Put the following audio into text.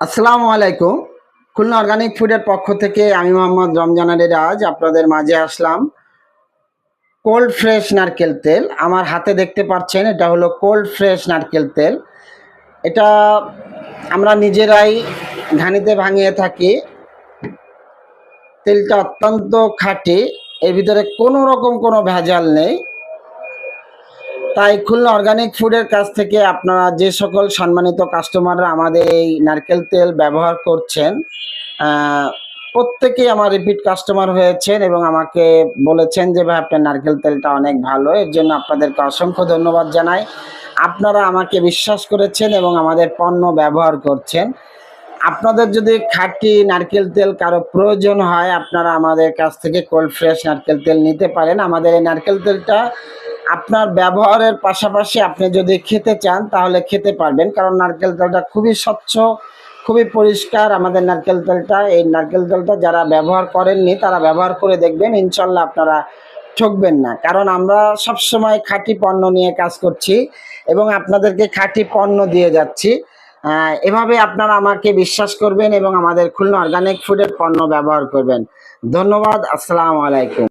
আসসালামু আলাইকুম। খুলনা অর্গানিক ফুডের পক্ষ থেকে আমি মোহাম্মদ রমজান আলী রাজ আপনাদের মাঝে আসলাম। কোল্ড ফ্রেশ নারকেল তেল আমার হাতে দেখতে পাচ্ছেন, এটা হলো কোল্ড ফ্রেশ নারকেল তেল। এটা আমরা নিজেরাই ঘানিতে ভাঙিয়ে থাকি। তেলটা অত্যন্ত খাঁটি, এর ভিতরে কোনো রকম কোনো ভেজাল নেই। তাই খুলনা অর্গানিক ফুডের কাছ থেকে আপনারা যে সকল সম্মানিত কাস্টমাররা আমাদের এই নারকেল তেল ব্যবহার করছেন, প্রত্যেকেই আমার রিপিট কাস্টমার হয়েছেন এবং আমাকে বলেছেন যে ভাই আপনার নারকেল তেলটা অনেক ভালো। এর জন্য আপনাদেরকে অসংখ্য ধন্যবাদ জানাই। আপনারা আমাকে বিশ্বাস করেছেন এবং আমাদের পণ্য ব্যবহার করছেন। আপনাদের যদি খাঁটি নারকেল তেল কারো প্রয়োজন হয়, আপনারা আমাদের কাছ থেকে কোল্ড ফ্রেশ নারকেল তেল নিতে পারেন। আমাদের এই নারকেল তেলটা আপনার ব্যবহারের পাশাপাশি আপনি যদি খেতে চান তাহলে খেতে পারবেন, কারণ নারকেল তেলটা খুবই স্বচ্ছ, খুবই পরিষ্কার আমাদের নারকেল তেলটা। এই নারকেল তেলটা যারা ব্যবহার করেননি তারা ব্যবহার করে দেখবেন, ইনশাল্লাহ আপনারা ঠকবেন না। কারণ আমরা সবসময় খাঁটি পণ্য নিয়ে কাজ করছি এবং আপনাদেরকে খাঁটি পণ্য দিয়ে যাচ্ছি। এভাবে আপনারা আমাকে বিশ্বাস করবেন এবং আমাদের খুলনা অর্গানিক ফুডের পণ্য ব্যবহার করবেন। ধন্যবাদ। আসসালামু আলাইকুম।